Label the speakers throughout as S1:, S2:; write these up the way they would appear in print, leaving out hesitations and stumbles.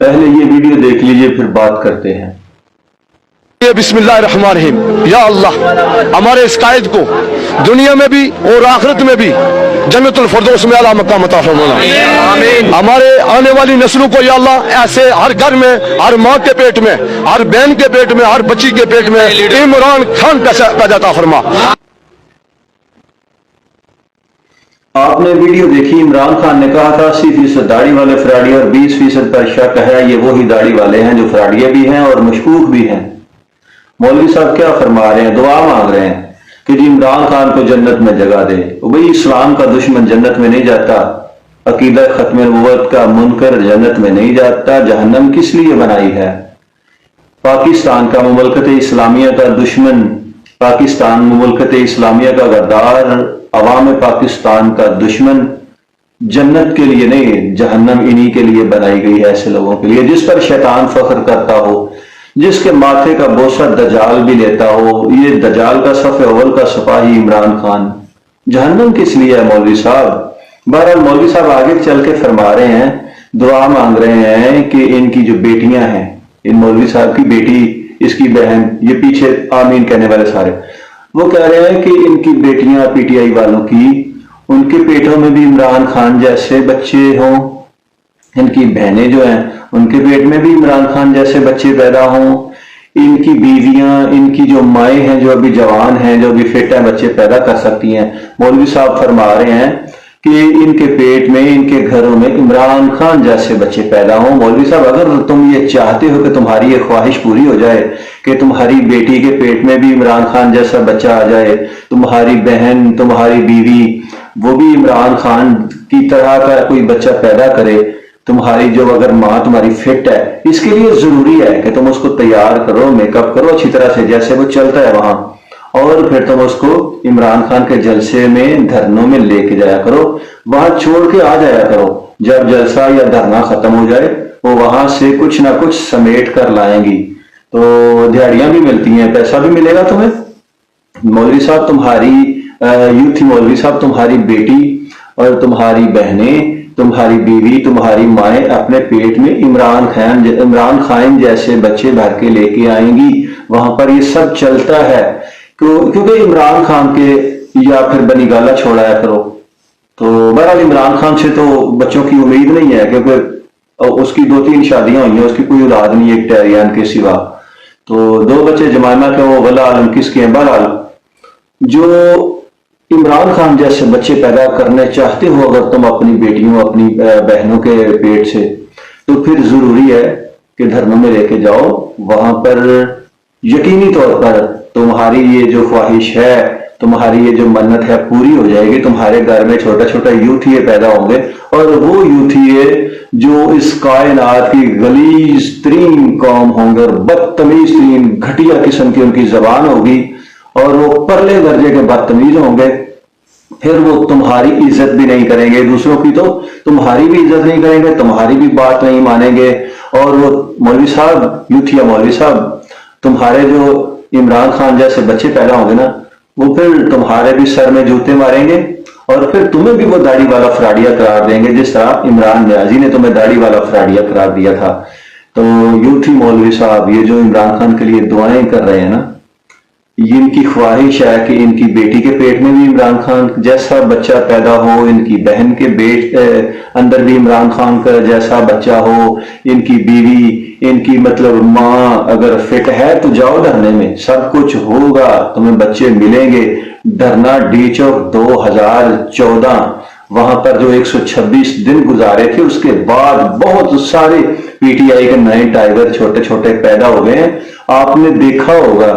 S1: पहले ये वीडियो देख लीजिए, फिर बात करते हैं।
S2: बिस्मिल्लाहिर्रहमानिर्रहीम। या अल्लाह, हमारे इस कायद को दुनिया में भी और आखिरत में भी जन्नतुल फिरदौस में आला मकाम अता फरमाना। आमीन। हमारे आने वाली नस्लों को या अल्लाह ऐसे हर घर में, हर माँ के पेट में, हर बहन के पेट में, हर बच्ची के पेट में इमरान खान पैदा अता फरमा।
S1: आपने वीडियो देखी, इमरान खान ने कहा था 80% दाढ़ी वाले फ्राडी और 20% पर शक है ये वही दाढ़ी वाले हैं जो फ्राडिये भी हैं और मशकूक भी हैं। मौलवी साहब क्या फरमा रहे हैं? दुआ मांग रहे हैं कि जी इमरान खान को जन्नत में जगह दे। भाई इस्लाम का दुश्मन जन्नत में नहीं जाता, अकीदा खत्म नबुव्वत का मुनकर जन्नत में नहीं जाता। जहन्नम किस लिए बनाई है? पाकिस्तान का मुमलकत इस्लामिया का दुश्मन, पाकिस्तान मुमलकत इस्लामिया का गद्दार, अवाम पाकिस्तान का दुश्मन जन्नत के लिए नहीं, जहन्नम इन्हीं के लिए बनाई गई है, ऐसे लोगों के लिए जिस पर शैतान फख्र करता हो, जिसके माथे का बोसा दजाल भी लेता हो। ये दजाल का सफ़े अव्वल का सिपाही इमरान खान। जहन्नम किस लिए है मौलवी साहब? बहरहाल मौलवी साहब आगे चल के फरमा रहे हैं, दुआ मांग रहे हैं कि इनकी जो बेटियां हैं, इन मौलवी साहब की बेटी, इसकी बहन, ये पीछे आमीन कहने वाले सारे, वो कह रहे हैं कि इनकी बेटियां पीटीआई वालों की, उनके पेटों में भी इमरान खान जैसे बच्चे हों, इनकी बहनें जो हैं उनके पेट में भी इमरान खान जैसे बच्चे पैदा हों, इनकी बीवियां, इनकी जो माएँ हैं जो अभी जवान हैं, जो अभी फिट हैं, बच्चे पैदा कर सकती हैं। मौलवी साहब फरमा रहे हैं कि इनके पेट में, इनके घरों में इमरान खान जैसे बच्चे पैदा हों। मौलवी साहब, अगर तुम ये चाहते हो कि तुम्हारी ये ख्वाहिश पूरी हो जाए कि तुम्हारी बेटी के पेट में भी इमरान खान जैसा बच्चा आ जाए, तुम्हारी बहन, तुम्हारी बीवी वो भी इमरान खान की तरह का कोई बच्चा पैदा करे, तुम्हारी जो अगर माँ तुम्हारी फिट है, इसके लिए जरूरी है कि तुम उसको तैयार करो, मेकअप करो अच्छी तरह से जैसे वो चलता है वहां, और फिर तुम उसको इमरान खान के जलसे में, धरनों में लेके जाया करो, वहां छोड़ के आ जाया करो। जब जलसा या धरना खत्म हो जाए वो वहां से कुछ ना कुछ समेट कर लाएंगी, तो दिहाड़ियां भी मिलती हैं, पैसा भी मिलेगा तुम्हें। मौलवी साहब तुम्हारी यूथी मौलवी साहब, तुम्हारी बेटी और तुम्हारी बहनें, तुम्हारी बीवी, तुम्हारी माएँ अपने पेट में इमरान खान जैसे बच्चे भर के लेके आएंगी। वहां पर ये सब चलता है क्योंकि इमरान खान के, या फिर बनी गाला छोड़ाया करो। तो बहरहाल इमरान खान से तो बच्चों की उम्मीद नहीं है क्योंकि उसकी 2-3 शादियां हुई हैं, उसकी कोई औलाद नहीं है एक टैरियान के सिवा। तो 2 बच्चे जमाना के, वो वला आलम किसके हैं। बहरहाल जो इमरान खान जैसे बच्चे पैदा करने चाहते हो अगर तुम अपनी बेटियों, अपनी बहनों के पेट से, तो फिर जरूरी है कि धर्मों में लेके जाओ। वहां पर यकीनी तौर पर तुम्हारी ये जो ख्वाहिश है, तुम्हारी ये जो मन्नत है पूरी हो जाएगी। तुम्हारे घर में छोटा छोटा यूथिये पैदा होंगे, और वो यूथिये जो इस कायनात की गलीज तरीन कौम होंगे और बदतमीज तरीन घटिया किस्म की उनकी जबान होगी, और वो परले दर्जे के बदतमीज होंगे। फिर वो तुम्हारी इज्जत भी नहीं करेंगे, दूसरों की तो तुम्हारी भी इज्जत नहीं करेंगे, तुम्हारी भी बात नहीं मानेंगे। और वो मौलवी साहब, यूथिया मौलवी साहब, तुम्हारे जो इमरान खान जैसे बच्चे पैदा होंगे ना, वो फिर तुम्हारे भी सर में जूते मारेंगे, और फिर तुम्हें भी वो दाढ़ी वाला फ्राडिया करार देंगे, जिस तरह इमरान न्याजी ने तुम्हें दाढ़ी वाला फ्राडिया करार दिया था। तो यूथी मौलवी साहब, ये जो इमरान खान के लिए दुआएं कर रहे हैं ना, इनकी ख्वाहिश है कि इनकी बेटी के पेट में भी इमरान खान जैसा बच्चा पैदा हो, इनकी बहन के अंदर भी इमरान खान का जैसा बच्चा हो, इनकी बीवी, इनकी मतलब माँ अगर फिट है तो जाओ धरने में, सब कुछ होगा, तुम्हें बच्चे मिलेंगे। धरना डी चौक 2014, वहां पर जो 126 दिन गुजारे थे, उसके बाद बहुत सारे पीटीआई के नए टाइगर छोटे छोटे पैदा हो गए हैं। आपने देखा होगा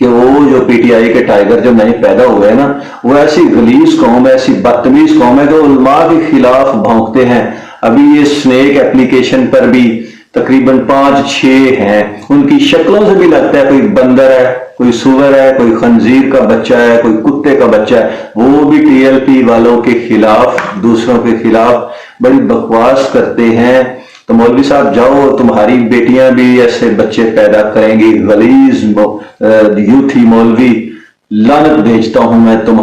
S1: कि वो जो पीटीआई के टाइगर जो नए पैदा हुए हैं ना, वो ऐसी गलीज कौम है, ऐसी बदतमीज कौम है कि उलमा के खिलाफ भौंकते हैं। अभी ये स्नेक एप्लीकेशन पर भी तकरीबन 5-6 हैं, उनकी शक्लों से भी लगता है कोई बंदर है, कोई सुअर है, कोई खंजीर का बच्चा है, कोई कुत्ते का बच्चा है। वो भी टीएलपी वालों के खिलाफ, दूसरों के खिलाफ बड़ी बकवास करते हैं। तो मौलवी साहब जाओ, तुम्हारी बेटियां भी ऐसे बच्चे पैदा करेंगी। गलीज यूथी मौलवी, लानत भेजता हूं मैं तुम